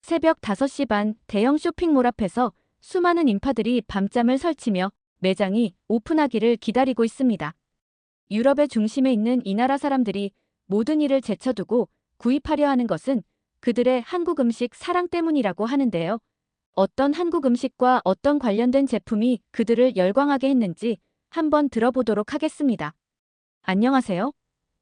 새벽 5시 반 대형 쇼핑몰 앞에서 수많은 인파들이 밤잠을 설치며 매장이 오픈하기를 기다리고 있습니다. 유럽의 중심에 있는 이 나라 사람들이 모든 일을 제쳐두고 구입하려 하는 것은 그들의 한국 음식 사랑 때문이라고 하는데요. 어떤 한국 음식과 어떤 관련된 제품이 그들을 열광하게 했는지 한번 들어보도록 하겠습니다. 안녕하세요.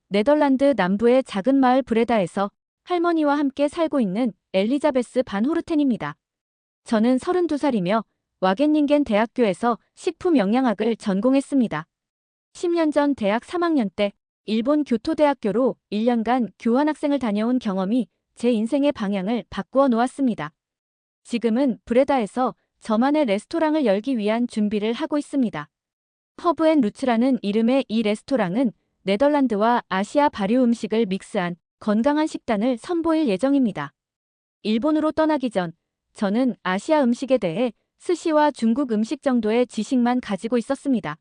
네덜란드 남부의 작은 마을 브레다에서 할머니와 함께 살고 있는 엘리자베스 반 호르텐입니다. 저는 32살이며 와겐닝겐 대학교에서 식품 영양학을 전공했습니다. 10년 전 대학 3학년 때 일본 교토대학교로 1년간 교환학생을 다녀온 경험이 제 인생의 방향을 바꾸어 놓았습니다. 지금은 브레다에서 저만의 레스토랑을 열기 위한 준비를 하고 있습니다. 허브앤루츠라는 이름의 이 레스토랑은 네덜란드와 아시아 발효 음식을 믹스한 건강한 식단을 선보일 예정입니다. 일본으로 떠나기 전 저는 아시아 음식에 대해 스시와 중국 음식 정도의 지식만 가지고 있었습니다.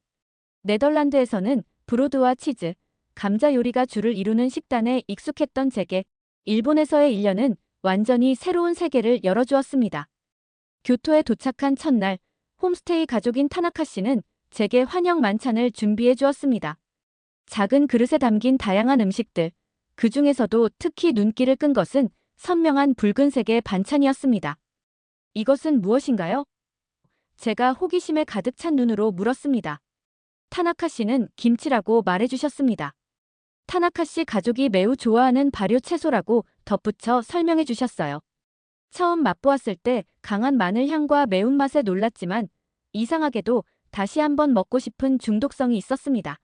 네덜란드에서는 브로드와 치즈, 감자 요리가 주를 이루는 식단에 익숙했던 제게 일본에서의 1년은 완전히 새로운 세계를 열어주었습니다. 교토에 도착한 첫날, 홈스테이 가족인 타나카 씨는 제게 환영 만찬을 준비해 주었습니다. 작은 그릇에 담긴 다양한 음식들, 그 중에서도 특히 눈길을 끈 것은 선명한 붉은색의 반찬이었습니다. 이것은 무엇인가요? 제가 호기심에 가득 찬 눈으로 물었습니다. 타나카 씨는 김치라고 말해주셨습니다. 타나카 씨 가족이 매우 좋아하는 발효 채소라고 덧붙여 설명해 주셨어요. 처음 맛보았을 때 강한 마늘 향과 매운맛에 놀랐지만 이상하게도 다시 한번 먹고 싶은 중독성이 있었습니다.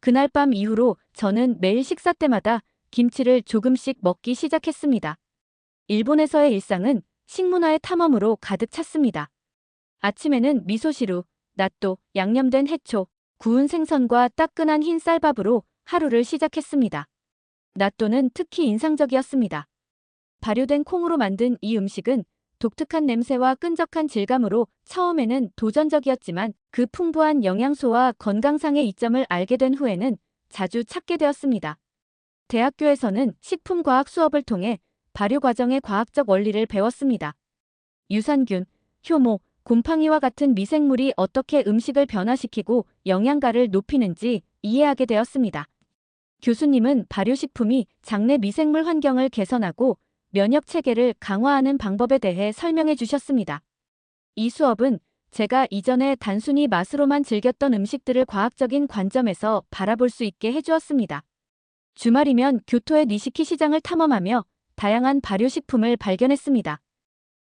그날 밤 이후로 저는 매일 식사 때마다 김치를 조금씩 먹기 시작했습니다. 일본에서의 일상은 식문화의 탐험으로 가득 찼습니다. 아침에는 미소시루, 나또, 양념된 해초, 구운 생선과 따끈한 흰 쌀밥으로 하루를 시작했습니다. 나또는 특히 인상적이었습니다. 발효된 콩으로 만든 이 음식은 독특한 냄새와 끈적한 질감으로 처음에는 도전적이었지만 그 풍부한 영양소와 건강상의 이점을 알게 된 후에는 자주 찾게 되었습니다. 대학교에서는 식품과학 수업을 통해 발효 과정의 과학적 원리를 배웠습니다. 유산균, 효모, 곰팡이와 같은 미생물이 어떻게 음식을 변화시키고 영양가를 높이는지 이해하게 되었습니다. 교수님은 발효식품이 장내 미생물 환경을 개선하고 면역 체계를 강화하는 방법에 대해 설명해 주셨습니다. 이 수업은 제가 이전에 단순히 맛으로만 즐겼던 음식들을 과학적인 관점에서 바라볼 수 있게 해주었습니다. 주말이면 교토의 니시키 시장을 탐험하며 다양한 발효식품을 발견했습니다.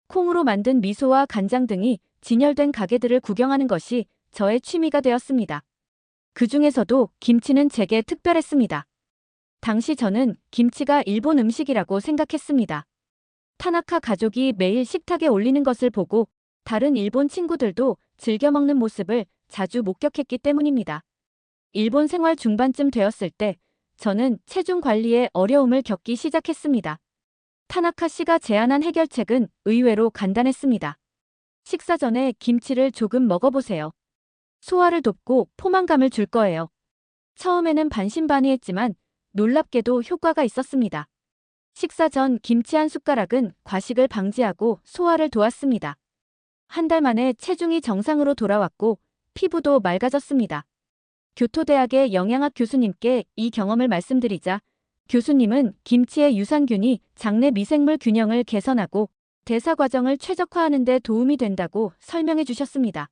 콩으로 만든 미소와 간장 등이 진열된 가게들을 구경하는 것이 저의 취미가 되었습니다. 그 중에서도 김치는 제게 특별했습니다. 당시 저는 김치가 일본 음식이라고 생각했습니다. 타나카 가족이 매일 식탁에 올리는 것을 보고 다른 일본 친구들도 즐겨 먹는 모습을 자주 목격했기 때문입니다. 일본 생활 중반쯤 되었을 때 저는 체중 관리에 어려움을 겪기 시작했습니다. 타나카 씨가 제안한 해결책은 의외로 간단했습니다. 식사 전에 김치를 조금 먹어보세요. 소화를 돕고 포만감을 줄 거예요. 처음에는 반신반의했지만 놀랍게도 효과가 있었습니다. 식사 전 김치 한 숟가락은 과식을 방지하고 소화를 도왔습니다. 한 달 만에 체중이 정상으로 돌아왔고 피부도 맑아졌습니다. 교토대학의 영양학 교수님께 이 경험을 말씀드리자 교수님은 김치의 유산균이 장내 미생물 균형을 개선하고 대사 과정을 최적화하는 데 도움이 된다고 설명해 주셨습니다.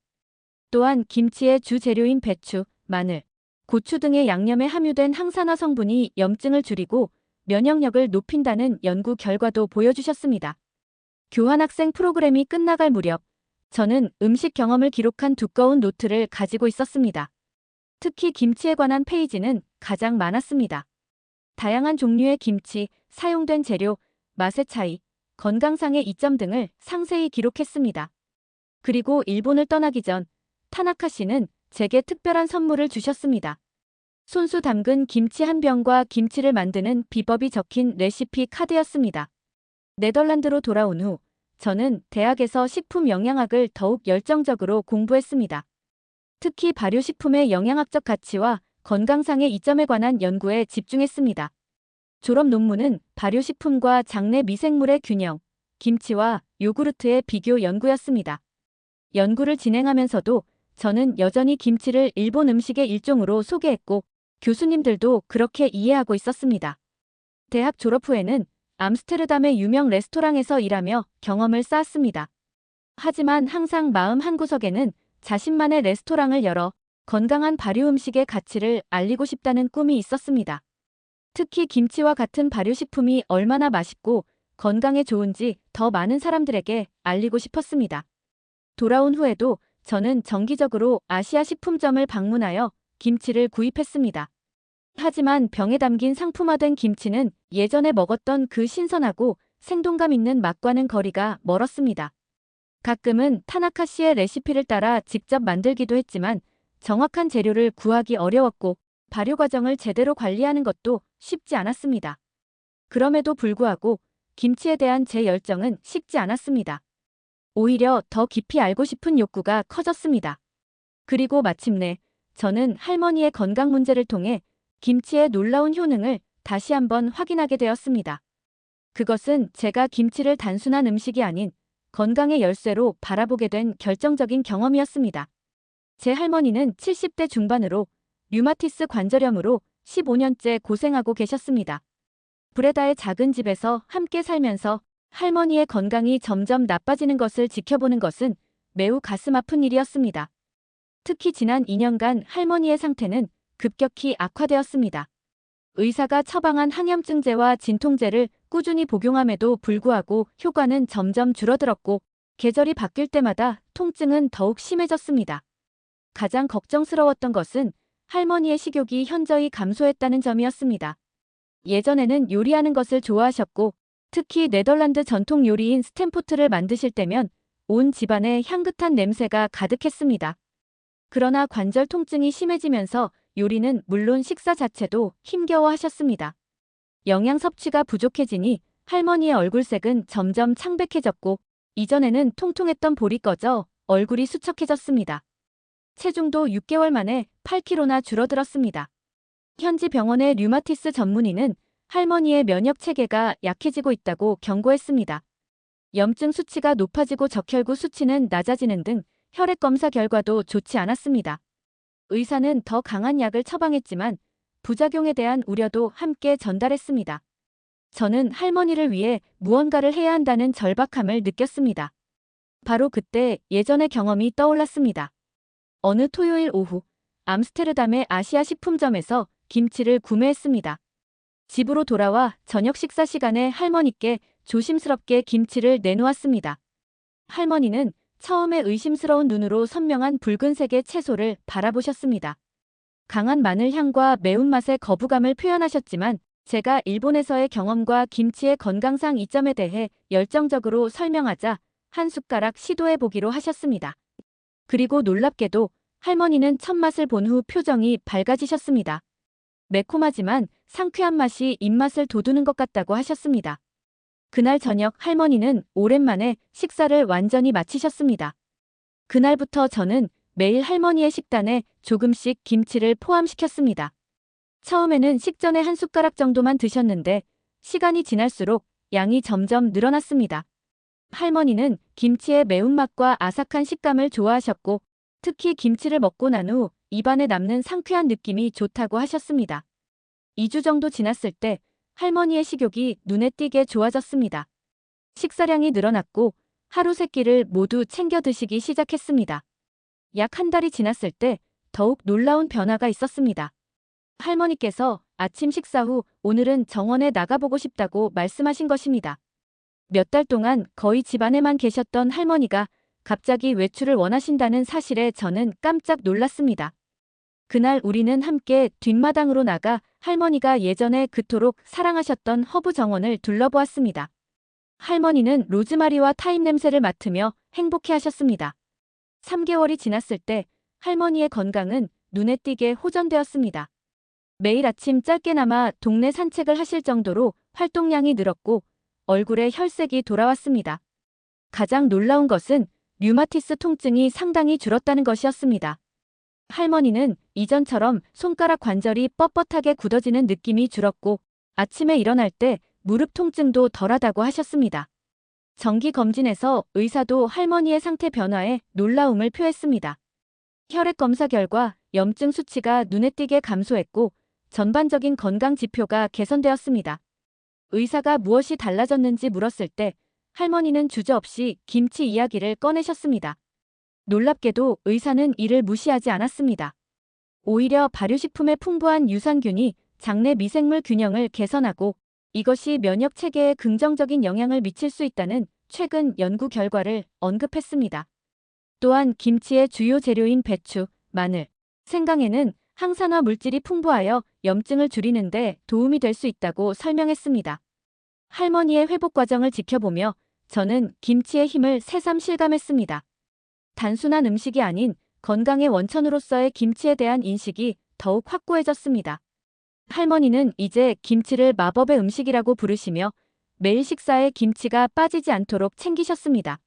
또한 김치의 주 재료인 배추, 마늘, 고추 등의 양념에 함유된 항산화 성분이 염증을 줄이고 면역력을 높인다는 연구 결과도 보여주셨습니다. 교환학생 프로그램이 끝나갈 무렵 저는 음식 경험을 기록한 두꺼운 노트를 가지고 있었습니다. 특히 김치에 관한 페이지는 가장 많았습니다. 다양한 종류의 김치, 사용된 재료, 맛의 차이, 건강상의 이점 등을 상세히 기록했습니다. 그리고 일본을 떠나기 전 타나카 씨는 제게 특별한 선물을 주셨습니다. 손수 담근 김치 한 병과 김치를 만드는 비법이 적힌 레시피 카드였습니다. 네덜란드로 돌아온 후 저는 대학에서 식품 영양학을 더욱 열정적으로 공부했습니다. 특히 발효식품의 영양학적 가치와 건강상의 이점에 관한 연구에 집중했습니다. 졸업 논문은 발효식품과 장내 미생물의 균형, 김치와 요구르트의 비교 연구였습니다. 연구를 진행하면서도 저는 여전히 김치를 일본 음식의 일종으로 소개했고 교수님들도 그렇게 이해하고 있었습니다. 대학 졸업 후에는 암스테르담의 유명 레스토랑에서 일하며 경험을 쌓았습니다. 하지만 항상 마음 한구석에는 자신만의 레스토랑을 열어 건강한 발효 음식의 가치를 알리고 싶다는 꿈이 있었습니다. 특히 김치와 같은 발효식품이 얼마나 맛있고 건강에 좋은지 더 많은 사람들에게 알리고 싶었습니다. 돌아온 후에도 저는 정기적으로 아시아 식품점을 방문하여 김치를 구입했습니다. 하지만 병에 담긴 상품화된 김치는 예전에 먹었던 그 신선하고 생동감 있는 맛과는 거리가 멀었습니다. 가끔은 타나카 씨의 레시피를 따라 직접 만들기도 했지만 정확한 재료를 구하기 어려웠고 발효 과정을 제대로 관리하는 것도 쉽지 않았습니다. 그럼에도 불구하고 김치에 대한 제 열정은 식지 않았습니다. 오히려 더 깊이 알고 싶은 욕구가 커졌습니다. 그리고 마침내 저는 할머니의 건강 문제를 통해 김치의 놀라운 효능을 다시 한번 확인하게 되었습니다. 그것은 제가 김치를 단순한 음식이 아닌 건강의 열쇠로 바라보게 된 결정적인 경험이었습니다. 제 할머니는 70대 중반으로 류마티스 관절염으로 15년째 고생하고 계셨습니다. 브레다의 작은 집에서 함께 살면서 할머니의 건강이 점점 나빠지는 것을 지켜보는 것은 매우 가슴 아픈 일이었습니다. 특히 지난 2년간 할머니의 상태는 급격히 악화되었습니다. 의사가 처방한 항염증제와 진통제를 꾸준히 복용함에도 불구하고 효과는 점점 줄어들었고 계절이 바뀔 때마다 통증은 더욱 심해졌습니다. 가장 걱정스러웠던 것은 할머니의 식욕이 현저히 감소했다는 점이었습니다. 예전에는 요리하는 것을 좋아하셨고 특히 네덜란드 전통 요리인 스탬포트를 만드실 때면 온 집안에 향긋한 냄새가 가득했습니다. 그러나 관절 통증이 심해지면서 요리는 물론 식사 자체도 힘겨워하셨습니다. 영양 섭취가 부족해지니 할머니의 얼굴색은 점점 창백해졌고 이전에는 통통했던 볼이 꺼져 얼굴이 수척해졌습니다. 체중도 6개월 만에 8kg나 줄어들었습니다. 현지 병원의 류마티스 전문의는 할머니의 면역 체계가 약해지고 있다고 경고했습니다. 염증 수치가 높아지고 적혈구 수치는 낮아지는 등 혈액 검사 결과도 좋지 않았습니다. 의사는 더 강한 약을 처방했지만 부작용에 대한 우려도 함께 전달했습니다. 저는 할머니를 위해 무언가를 해야 한다는 절박함을 느꼈습니다. 바로 그때 예전의 경험이 떠올랐습니다. 어느 토요일 오후 암스테르담의 아시아 식품점에서 김치를 구매했습니다. 집으로 돌아와 저녁 식사 시간에 할머니께 조심스럽게 김치를 내놓았습니다. 할머니는 처음에 의심스러운 눈으로 선명한 붉은색의 채소를 바라보셨습니다. 강한 마늘 향과 매운맛의 거부감을 표현하셨지만 제가 일본에서의 경험과 김치의 건강상 이점에 대해 열정적으로 설명하자 한 숟가락 시도해보기로 하셨습니다. 그리고 놀랍게도 할머니는 첫 맛을 본 후 표정이 밝아지셨습니다. 매콤하지만 상쾌한 맛이 입맛을 돋우는 것 같다고 하셨습니다. 그날 저녁 할머니는 오랜만에 식사를 완전히 마치셨습니다. 그날부터 저는 매일 할머니의 식단에 조금씩 김치를 포함시켰습니다. 처음에는 식전에 한 숟가락 정도만 드셨는데 시간이 지날수록 양이 점점 늘어났습니다. 할머니는 김치의 매운맛과 아삭한 식감을 좋아하셨고 특히 김치를 먹고 난 후 입안에 남는 상쾌한 느낌이 좋다고 하셨습니다. 2주 정도 지났을 때 할머니의 식욕이 눈에 띄게 좋아졌습니다. 식사량이 늘어났고 하루 3끼를 모두 챙겨 드시기 시작했습니다. 약 한 달이 지났을 때 더욱 놀라운 변화가 있었습니다. 할머니께서 아침 식사 후 오늘은 정원에 나가보고 싶다고 말씀하신 것입니다. 몇 달 동안 거의 집안에만 계셨던 할머니가 갑자기 외출을 원하신다는 사실에 저는 깜짝 놀랐습니다. 그날 우리는 함께 뒷마당으로 나가 할머니가 예전에 그토록 사랑하셨던 허브 정원을 둘러보았습니다. 할머니는 로즈마리와 타임 냄새를 맡으며 행복해하셨습니다. 3개월이 지났을 때 할머니의 건강은 눈에 띄게 호전되었습니다. 매일 아침 짧게나마 동네 산책을 하실 정도로 활동량이 늘었고 얼굴에 혈색이 돌아왔습니다. 가장 놀라운 것은 류마티스 통증이 상당히 줄었다는 것이었습니다. 할머니는 이전처럼 손가락 관절이 뻣뻣하게 굳어지는 느낌이 줄었고 아침에 일어날 때 무릎 통증도 덜하다고 하셨습니다. 정기 검진에서 의사도 할머니의 상태 변화에 놀라움을 표했습니다. 혈액 검사 결과 염증 수치가 눈에 띄게 감소했고 전반적인 건강 지표가 개선되었습니다. 의사가 무엇이 달라졌는지 물었을 때 할머니는 주저없이 김치 이야기를 꺼내셨습니다. 놀랍게도 의사는 이를 무시하지 않았습니다. 오히려 발효식품의 풍부한 유산균이 장내 미생물 균형을 개선하고 이것이 면역 체계에 긍정적인 영향을 미칠 수 있다는 최근 연구 결과를 언급했습니다. 또한 김치의 주요 재료인 배추, 마늘, 생강에는 항산화 물질이 풍부하여 염증을 줄이는 데 도움이 될 수 있다고 설명했습니다. 할머니의 회복 과정을 지켜보며 저는 김치의 힘을 새삼 실감했습니다. 단순한 음식이 아닌 건강의 원천으로서의 김치에 대한 인식이 더욱 확고해졌습니다. 할머니는 이제 김치를 마법의 음식이라고 부르시며 매일 식사에 김치가 빠지지 않도록 챙기셨습니다.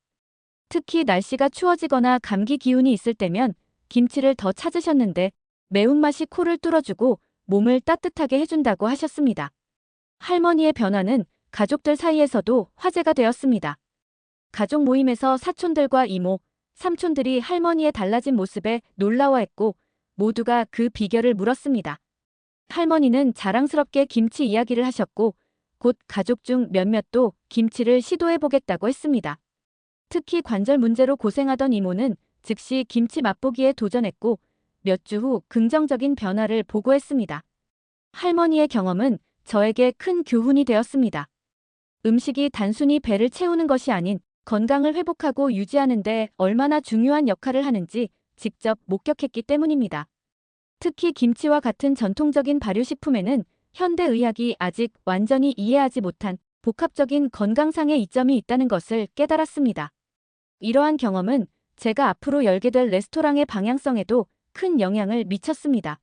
특히 날씨가 추워지거나 감기 기운이 있을 때면 김치를 더 찾으셨는데 매운맛이 코를 뚫어주고 몸을 따뜻하게 해준다고 하셨습니다. 할머니의 변화는 가족들 사이에서도 화제가 되었습니다. 가족 모임에서 사촌들과 이모, 삼촌들이 할머니의 달라진 모습에 놀라워했고 모두가 그 비결을 물었습니다. 할머니는 자랑스럽게 김치 이야기를 하셨고 곧 가족 중 몇몇도 김치를 시도해보겠다고 했습니다. 특히 관절 문제로 고생하던 이모는 즉시 김치 맛보기에 도전했고 몇 주 후 긍정적인 변화를 보고했습니다. 할머니의 경험은 저에게 큰 교훈이 되었습니다. 음식이 단순히 배를 채우는 것이 아닌 건강을 회복하고 유지하는 데 얼마나 중요한 역할을 하는지 직접 목격했기 때문입니다. 특히 김치와 같은 전통적인 발효식품에는 현대의학이 아직 완전히 이해하지 못한 복합적인 건강상의 이점이 있다는 것을 깨달았습니다. 이러한 경험은 제가 앞으로 열게 될 레스토랑의 방향성에도 큰 영향을 미쳤습니다.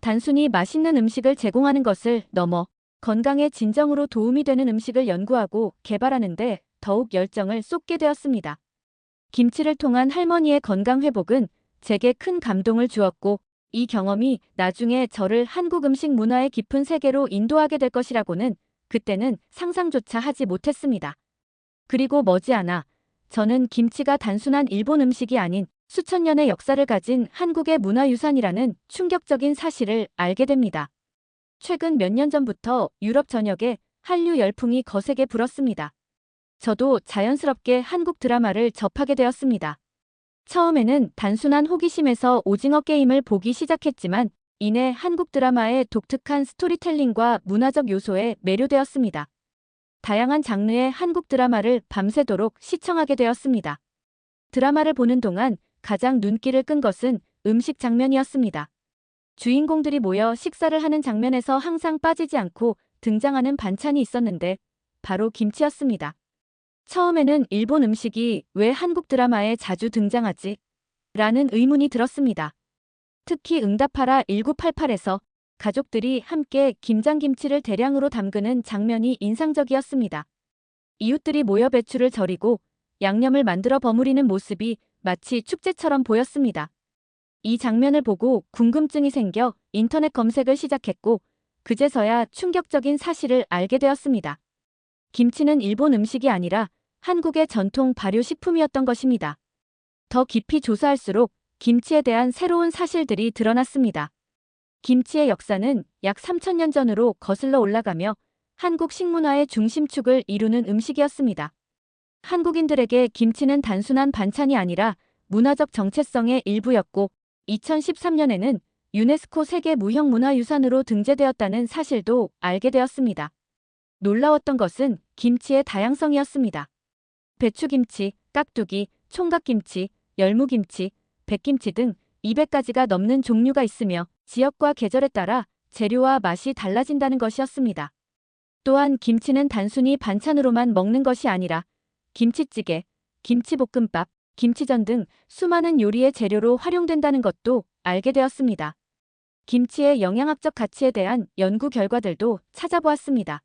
단순히 맛있는 음식을 제공하는 것을 넘어 건강에 진정으로 도움이 되는 음식을 연구하고 개발하는 데 더욱 열정을 쏟게 되었습니다. 김치를 통한 할머니의 건강 회복은 제게 큰 감동을 주었고 이 경험이 나중에 저를 한국 음식 문화의 깊은 세계로 인도하게 될 것이라고는 그때는 상상조차 하지 못했습니다. 그리고 머지않아 저는 김치가 단순한 일본 음식이 아닌 수천 년의 역사를 가진 한국의 문화유산이라는 충격적인 사실을 알게 됩니다. 최근 몇 년 전부터 유럽 전역에 한류 열풍이 거세게 불었습니다. 저도 자연스럽게 한국 드라마를 접하게 되었습니다. 처음에는 단순한 호기심에서 오징어 게임을 보기 시작했지만 이내 한국 드라마의 독특한 스토리텔링과 문화적 요소에 매료되었습니다. 다양한 장르의 한국 드라마를 밤새도록 시청하게 되었습니다. 드라마를 보는 동안 가장 눈길을 끈 것은 음식 장면이었습니다. 주인공들이 모여 식사를 하는 장면에서 항상 빠지지 않고 등장하는 반찬이 있었는데 바로 김치였습니다. 처음에는 일본 음식이 왜 한국 드라마에 자주 등장하지? 라는 의문이 들었습니다. 특히 응답하라 1988에서 가족들이 함께 김장김치를 대량으로 담그는 장면이 인상적이었습니다. 이웃들이 모여 배추를 절이고 양념을 만들어 버무리는 모습이 마치 축제처럼 보였습니다. 이 장면을 보고 궁금증이 생겨 인터넷 검색을 시작했고 그제서야 충격적인 사실을 알게 되었습니다. 김치는 일본 음식이 아니라 한국의 전통 발효식품이었던 것입니다. 더 깊이 조사할수록 김치에 대한 새로운 사실들이 드러났습니다. 김치의 역사는 약 3000년 전으로 거슬러 올라가며 한국 식문화의 중심축을 이루는 음식이었습니다. 한국인들에게 김치는 단순한 반찬이 아니라 문화적 정체성의 일부였고 2013년에는 유네스코 세계 무형문화유산으로 등재되었다는 사실도 알게 되었습니다. 놀라웠던 것은 김치의 다양성이었습니다. 배추김치, 깍두기, 총각김치, 열무김치, 백김치 등 200가지가 넘는 종류가 있으며 지역과 계절에 따라 재료와 맛이 달라진다는 것이었습니다. 또한 김치는 단순히 반찬으로만 먹는 것이 아니라 김치찌개, 김치볶음밥, 김치전 등 수많은 요리의 재료로 활용된다는 것도 알게 되었습니다. 김치의 영양학적 가치에 대한 연구 결과들도 찾아보았습니다.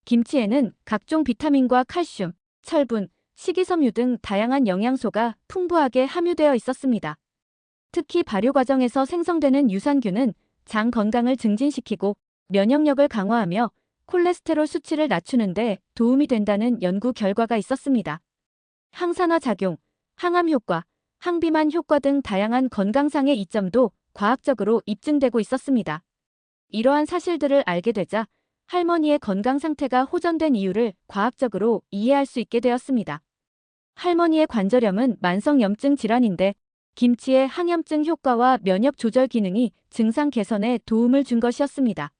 김치에는 각종 비타민과 칼슘, 철분, 식이섬유 등 다양한 영양소가 풍부하게 함유되어 있었습니다. 특히 발효 과정에서 생성되는 유산균은 장 건강을 증진시키고 면역력을 강화하며 콜레스테롤 수치를 낮추는데 도움이 된다는 연구 결과가 있었습니다. 항산화 작용, 항암 효과, 항비만 효과 등 다양한 건강상의 이점도 과학적으로 입증되고 있었습니다. 이러한 사실들을 알게 되자 할머니의 건강 상태가 호전된 이유를 과학적으로 이해할 수 있게 되었습니다. 할머니의 관절염은 만성염증 질환인데 김치의 항염증 효과와 면역 조절 기능이 증상 개선에 도움을 준 것이었습니다.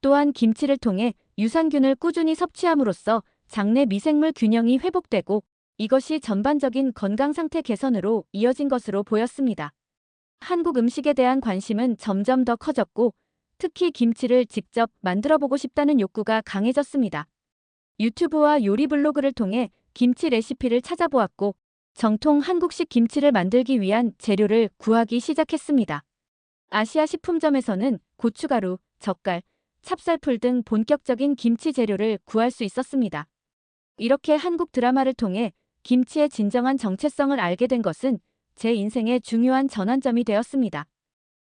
또한 김치를 통해 유산균을 꾸준히 섭취함으로써 장내 미생물 균형이 회복되고 이것이 전반적인 건강 상태 개선으로 이어진 것으로 보였습니다. 한국 음식에 대한 관심은 점점 더 커졌고 특히 김치를 직접 만들어보고 싶다는 욕구가 강해졌습니다. 유튜브와 요리 블로그를 통해 김치 레시피를 찾아보았고 정통 한국식 김치를 만들기 위한 재료를 구하기 시작했습니다. 아시아 식품점에서는 고춧가루, 젓갈, 찹쌀풀 등 본격적인 김치 재료를 구할 수 있었습니다. 이렇게 한국 드라마를 통해 김치의 진정한 정체성을 알게 된 것은 제 인생의 중요한 전환점이 되었습니다.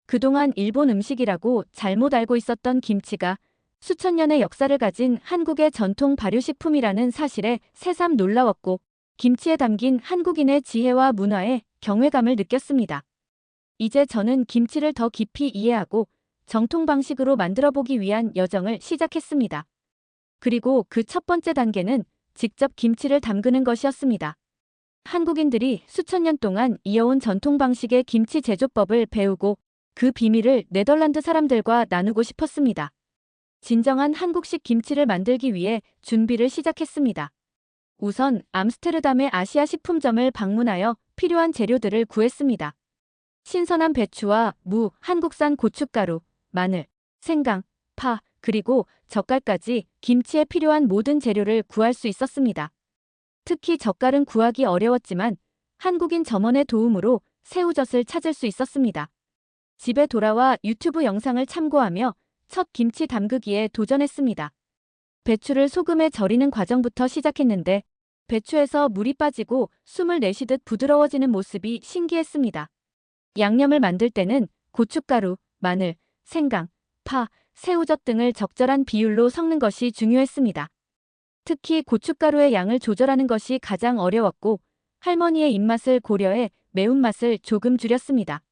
그동안 일본 음식이라고 잘못 알고 있었던 김치가 수천 년의 역사를 가진 한국의 전통 발효식품이라는 사실에 새삼 놀라웠고 김치에 담긴 한국인의 지혜와 문화에 경외감을 느꼈습니다. 이제 저는 김치를 더 깊이 이해하고 정통 방식으로 만들어보기 위한 여정을 시작했습니다. 그리고 그 첫 번째 단계는 직접 김치를 담그는 것이었습니다. 한국인들이 수천 년 동안 이어온 전통 방식의 김치 제조법을 배우고 그 비밀을 네덜란드 사람들과 나누고 싶었습니다. 진정한 한국식 김치를 만들기 위해 준비를 시작했습니다. 우선 암스테르담의 아시아 식품점을 방문하여 필요한 재료들을 구했습니다. 신선한 배추와 무, 한국산 고춧가루, 마늘, 생강, 파, 그리고 젓갈까지 김치에 필요한 모든 재료를 구할 수 있었습니다. 특히 젓갈은 구하기 어려웠지만 한국인 점원의 도움으로 새우젓을 찾을 수 있었습니다. 집에 돌아와 유튜브 영상을 참고하며 첫 김치 담그기에 도전했습니다. 배추를 소금에 절이는 과정부터 시작했는데 배추에서 물이 빠지고 숨을 내쉬듯 부드러워지는 모습이 신기했습니다. 양념을 만들 때는 고춧가루, 마늘, 생강, 파, 새우젓 등을 적절한 비율로 섞는 것이 중요했습니다. 특히 고춧가루의 양을 조절하는 것이 가장 어려웠고 할머니의 입맛을 고려해 매운맛을 조금 줄였습니다.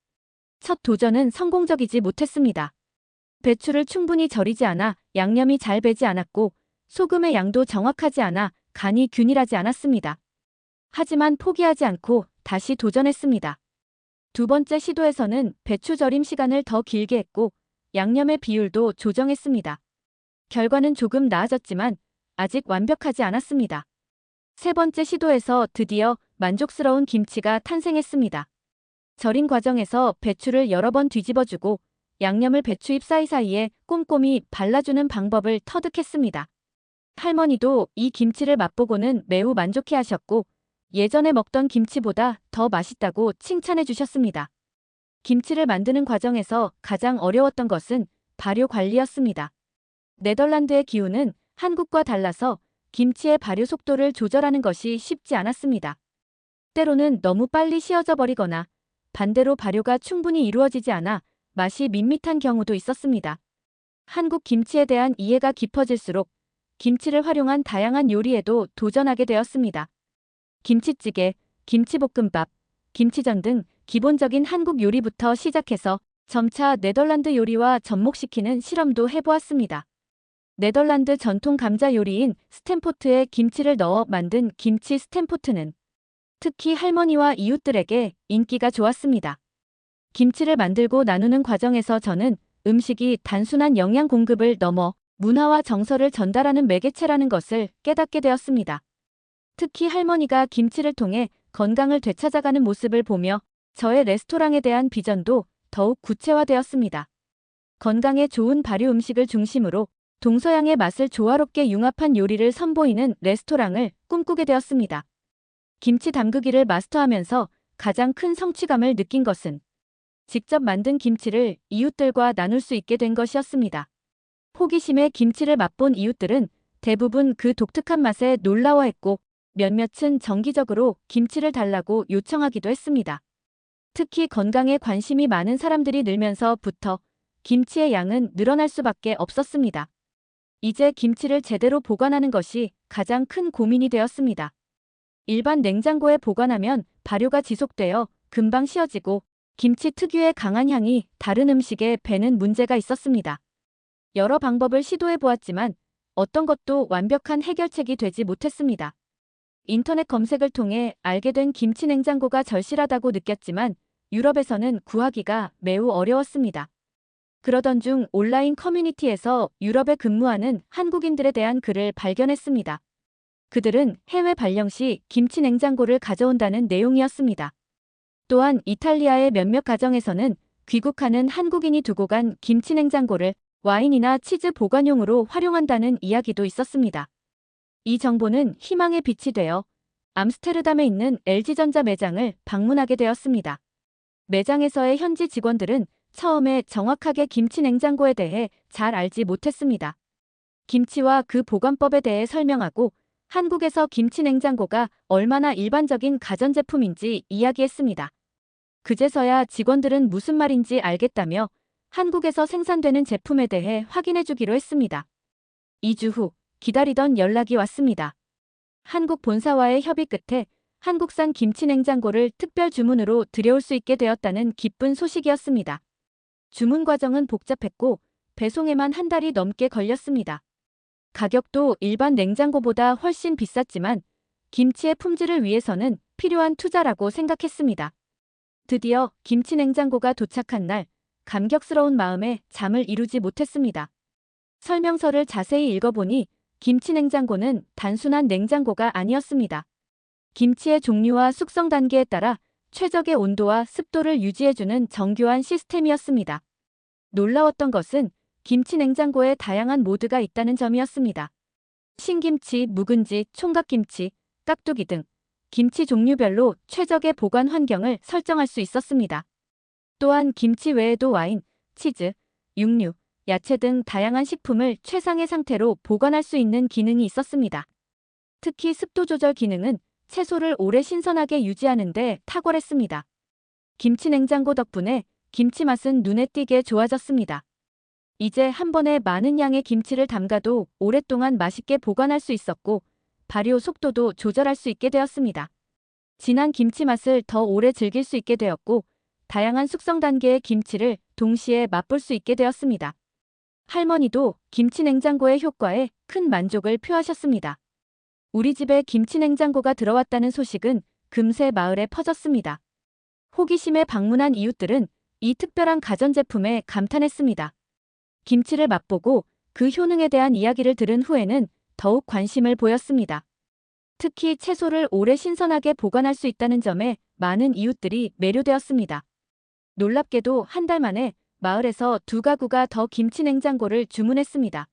첫 도전은 성공적이지 못했습니다. 배추를 충분히 절이지 않아 양념이 잘 배지 않았고 소금의 양도 정확하지 않아 간이 균일하지 않았습니다. 하지만 포기하지 않고 다시 도전했습니다. 두 번째 시도에서는 배추 절임 시간을 더 길게 했고 양념의 비율도 조정했습니다. 결과는 조금 나아졌지만 아직 완벽하지 않았습니다. 세 번째 시도에서 드디어 만족스러운 김치가 탄생했습니다. 절임 과정에서 배추를 여러 번 뒤집어주고 양념을 배추잎 사이사이에 꼼꼼히 발라주는 방법을 터득했습니다. 할머니도 이 김치를 맛보고는 매우 만족해하셨고 예전에 먹던 김치보다 더 맛있다고 칭찬해 주셨습니다. 김치를 만드는 과정에서 가장 어려웠던 것은 발효 관리였습니다. 네덜란드의 기후는 한국과 달라서 김치의 발효 속도를 조절하는 것이 쉽지 않았습니다. 때로는 너무 빨리 씌어져 버리거나 반대로 발효가 충분히 이루어지지 않아 맛이 밋밋한 경우도 있었습니다. 한국 김치에 대한 이해가 깊어질수록 김치를 활용한 다양한 요리에도 도전하게 되었습니다. 김치찌개, 김치볶음밥, 김치전 등 기본적인 한국 요리부터 시작해서 점차 네덜란드 요리와 접목시키는 실험도 해보았습니다. 네덜란드 전통 감자 요리인 스탬포트에 김치를 넣어 만든 김치 스탬포트는 특히 할머니와 이웃들에게 인기가 좋았습니다. 김치를 만들고 나누는 과정에서 저는 음식이 단순한 영양 공급을 넘어 문화와 정서를 전달하는 매개체라는 것을 깨닫게 되었습니다. 특히 할머니가 김치를 통해 건강을 되찾아가는 모습을 보며 저의 레스토랑에 대한 비전도 더욱 구체화되었습니다. 건강에 좋은 발효 음식을 중심으로 동서양의 맛을 조화롭게 융합한 요리를 선보이는 레스토랑을 꿈꾸게 되었습니다. 김치 담그기를 마스터하면서 가장 큰 성취감을 느낀 것은 직접 만든 김치를 이웃들과 나눌 수 있게 된 것이었습니다. 호기심에 김치를 맛본 이웃들은 대부분 그 독특한 맛에 놀라워했고 몇몇은 정기적으로 김치를 달라고 요청하기도 했습니다. 특히 건강에 관심이 많은 사람들이 늘면서부터 김치의 양은 늘어날 수밖에 없었습니다. 이제 김치를 제대로 보관하는 것이 가장 큰 고민이 되었습니다. 일반 냉장고에 보관하면 발효가 지속되어 금방 씌어지고 김치 특유의 강한 향이 다른 음식에 배는 문제가 있었습니다. 여러 방법을 시도해 보았지만 어떤 것도 완벽한 해결책이 되지 못했습니다. 인터넷 검색을 통해 알게 된 김치 냉장고가 절실하다고 느꼈지만 유럽에서는 구하기가 매우 어려웠습니다. 그러던 중 온라인 커뮤니티에서 유럽에 근무하는 한국인들에 대한 글을 발견했습니다. 그들은 해외 발령 시 김치 냉장고를 가져온다는 내용이었습니다. 또한 이탈리아의 몇몇 가정에서는 귀국하는 한국인이 두고 간 김치 냉장고를 와인이나 치즈 보관용으로 활용한다는 이야기도 있었습니다. 이 정보는 희망의 빛이 되어 암스테르담에 있는 LG전자 매장을 방문하게 되었습니다. 매장에서의 현지 직원들은 처음에 정확하게 김치 냉장고에 대해 잘 알지 못했습니다. 김치와 그 보관법에 대해 설명하고 한국에서 김치 냉장고가 얼마나 일반적인 가전제품인지 이야기했습니다. 그제서야 직원들은 무슨 말인지 알겠다며 한국에서 생산되는 제품에 대해 확인해 주기로 했습니다. 2주 후 기다리던 연락이 왔습니다. 한국 본사와의 협의 끝에 한국산 김치 냉장고를 특별 주문으로 들여올 수 있게 되었다는 기쁜 소식이었습니다. 주문 과정은 복잡했고 배송에만 한 달이 넘게 걸렸습니다. 가격도 일반 냉장고보다 훨씬 비쌌지만 김치의 품질을 위해서는 필요한 투자라고 생각했습니다. 드디어 김치 냉장고가 도착한 날, 감격스러운 마음에 잠을 이루지 못했습니다. 설명서를 자세히 읽어보니 김치 냉장고는 단순한 냉장고가 아니었습니다. 김치의 종류와 숙성 단계에 따라 최적의 온도와 습도를 유지해주는 정교한 시스템이었습니다. 놀라웠던 것은 김치 냉장고에 다양한 모드가 있다는 점이었습니다. 신김치, 묵은지, 총각김치, 깍두기 등 김치 종류별로 최적의 보관 환경을 설정할 수 있었습니다. 또한 김치 외에도 와인, 치즈, 육류, 야채 등 다양한 식품을 최상의 상태로 보관할 수 있는 기능이 있었습니다. 특히 습도 조절 기능은 채소를 오래 신선하게 유지하는 데 탁월했습니다. 김치 냉장고 덕분에 김치 맛은 눈에 띄게 좋아졌습니다. 이제 한 번에 많은 양의 김치를 담가도 오랫동안 맛있게 보관할 수 있었고 발효 속도도 조절할 수 있게 되었습니다. 진한 김치 맛을 더 오래 즐길 수 있게 되었고 다양한 숙성 단계의 김치를 동시에 맛볼 수 있게 되었습니다. 할머니도 김치 냉장고의 효과에 큰 만족을 표하셨습니다. 우리 집에 김치 냉장고가 들어왔다는 소식은 금세 마을에 퍼졌습니다. 호기심에 방문한 이웃들은 이 특별한 가전제품에 감탄했습니다. 김치를 맛보고 그 효능에 대한 이야기를 들은 후에는 더욱 관심을 보였습니다. 특히 채소를 오래 신선하게 보관할 수 있다는 점에 많은 이웃들이 매료되었습니다. 놀랍게도 한 달 만에 마을에서 2가구가 더 김치 냉장고를 주문했습니다.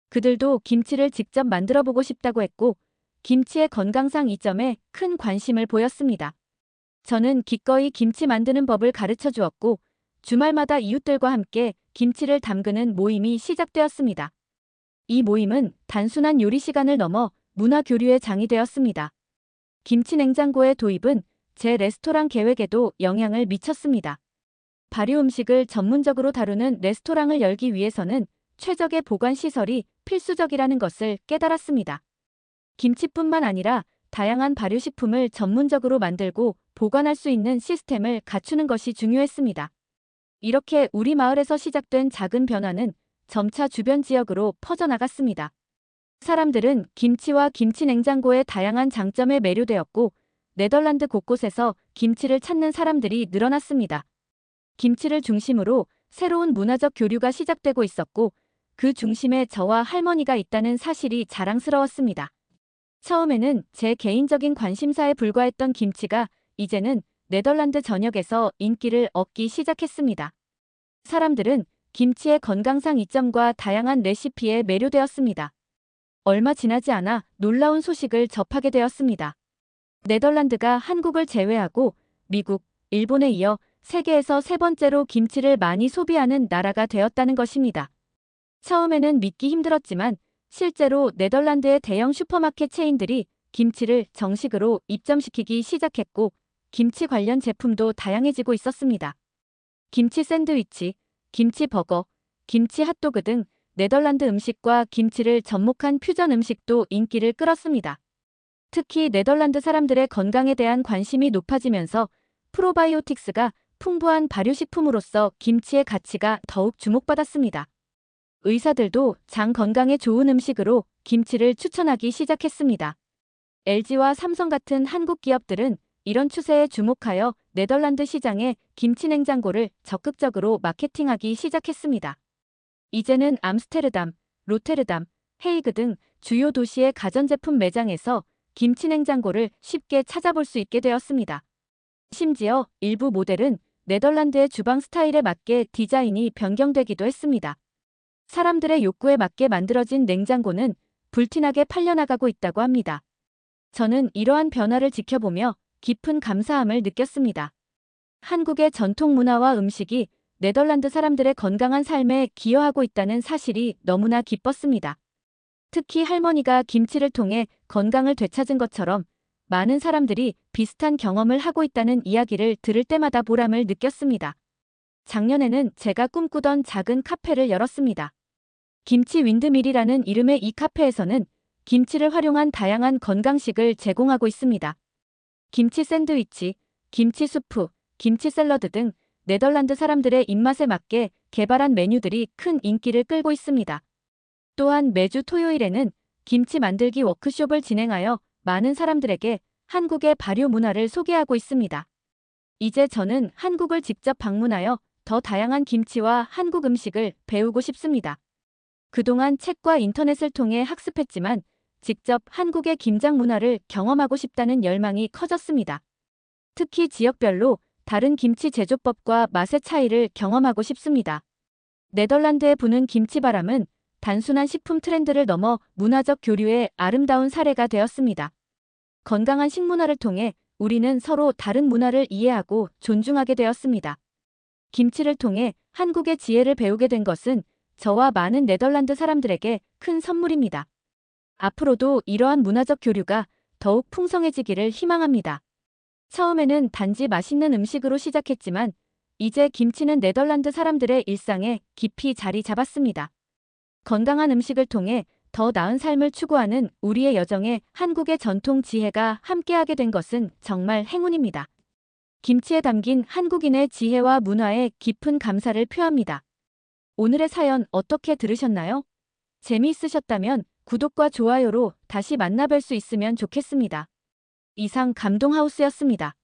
그들도 김치를 직접 만들어보고 싶다고 했고 김치의 건강상 이점에 큰 관심을 보였습니다. 저는 기꺼이 김치 만드는 법을 가르쳐 주었고 주말마다 이웃들과 함께 김치를 담그는 모임이 시작되었습니다. 이 모임은 단순한 요리 시간을 넘어 문화 교류의 장이 되었습니다. 김치 냉장고의 도입은 제 레스토랑 계획에도 영향을 미쳤습니다. 발효 음식을 전문적으로 다루는 레스토랑을 열기 위해서는 최적의 보관 시설이 필수적이라는 것을 깨달았습니다. 김치뿐만 아니라 다양한 발효식품을 전문적으로 만들고 보관할 수 있는 시스템을 갖추는 것이 중요했습니다. 이렇게 우리 마을에서 시작된 작은 변화는 점차 주변 지역으로 퍼져나갔습니다. 사람들은 김치와 김치 냉장고의 다양한 장점에 매료되었고 네덜란드 곳곳에서 김치를 찾는 사람들이 늘어났습니다. 김치를 중심으로 새로운 문화적 교류가 시작되고 있었고 그 중심에 저와 할머니가 있다는 사실이 자랑스러웠습니다. 처음에는 제 개인적인 관심사에 불과했던 김치가 이제는 네덜란드 전역에서 인기를 얻기 시작했습니다. 사람들은 김치의 건강상 이점과 다양한 레시피에 매료되었습니다. 얼마 지나지 않아 놀라운 소식을 접하게 되었습니다. 네덜란드가 한국을 제외하고 미국, 일본에 이어 세계에서 3번째로 김치를 많이 소비하는 나라가 되었다는 것입니다. 처음에는 믿기 힘들었지만 실제로 네덜란드의 대형 슈퍼마켓 체인들이 김치를 정식으로 입점시키기 시작했고 김치 관련 제품도 다양해지고 있었습니다. 김치 샌드위치, 김치 버거, 김치 핫도그 등 네덜란드 음식과 김치를 접목한 퓨전 음식도 인기를 끌었습니다. 특히 네덜란드 사람들의 건강에 대한 관심이 높아지면서 프로바이오틱스가 풍부한 발효식품으로서 김치의 가치가 더욱 주목받았습니다. 의사들도 장 건강에 좋은 음식으로 김치를 추천하기 시작했습니다. LG와 삼성 같은 한국 기업들은 이런 추세에 주목하여 네덜란드 시장에 김치 냉장고를 적극적으로 마케팅하기 시작했습니다. 이제는 암스테르담, 로테르담, 헤이그 등 주요 도시의 가전제품 매장에서 김치 냉장고를 쉽게 찾아볼 수 있게 되었습니다. 심지어 일부 모델은 네덜란드의 주방 스타일에 맞게 디자인이 변경되기도 했습니다. 사람들의 욕구에 맞게 만들어진 냉장고는 불티나게 팔려나가고 있다고 합니다. 저는 이러한 변화를 지켜보며 깊은 감사함을 느꼈습니다. 한국의 전통 문화와 음식이 네덜란드 사람들의 건강한 삶에 기여하고 있다는 사실이 너무나 기뻤습니다. 특히 할머니가 김치를 통해 건강을 되찾은 것처럼 많은 사람들이 비슷한 경험을 하고 있다는 이야기를 들을 때마다 보람을 느꼈습니다. 작년에는 제가 꿈꾸던 작은 카페를 열었습니다. 김치 윈드밀이라는 이름의 이 카페에서는 김치를 활용한 다양한 건강식을 제공하고 있습니다. 김치 샌드위치, 김치 수프, 김치 샐러드 등 네덜란드 사람들의 입맛에 맞게 개발한 메뉴들이 큰 인기를 끌고 있습니다. 또한 매주 토요일에는 김치 만들기 워크숍을 진행하여 많은 사람들에게 한국의 발효 문화를 소개하고 있습니다. 이제 저는 한국을 직접 방문하여 더 다양한 김치와 한국 음식을 배우고 싶습니다. 그동안 책과 인터넷을 통해 학습했지만 직접 한국의 김장 문화를 경험하고 싶다는 열망이 커졌습니다. 특히 지역별로 다른 김치 제조법과 맛의 차이를 경험하고 싶습니다. 네덜란드에 부는 김치바람은 단순한 식품 트렌드를 넘어 문화적 교류의 아름다운 사례가 되었습니다. 건강한 식문화를 통해 우리는 서로 다른 문화를 이해하고 존중하게 되었습니다. 김치를 통해 한국의 지혜를 배우게 된 것은 저와 많은 네덜란드 사람들에게 큰 선물입니다. 앞으로도 이러한 문화적 교류가 더욱 풍성해지기를 희망합니다. 처음에는 단지 맛있는 음식으로 시작했지만 이제 김치는 네덜란드 사람들의 일상에 깊이 자리 잡았습니다. 건강한 음식을 통해 더 나은 삶을 추구하는 우리의 여정에 한국의 전통 지혜가 함께하게 된 것은 정말 행운입니다. 김치에 담긴 한국인의 지혜와 문화에 깊은 감사를 표합니다. 오늘의 사연 어떻게 들으셨나요? 재미있으셨다면 구독과 좋아요로 다시 만나뵐 수 있으면 좋겠습니다. 이상 감동하우스였습니다.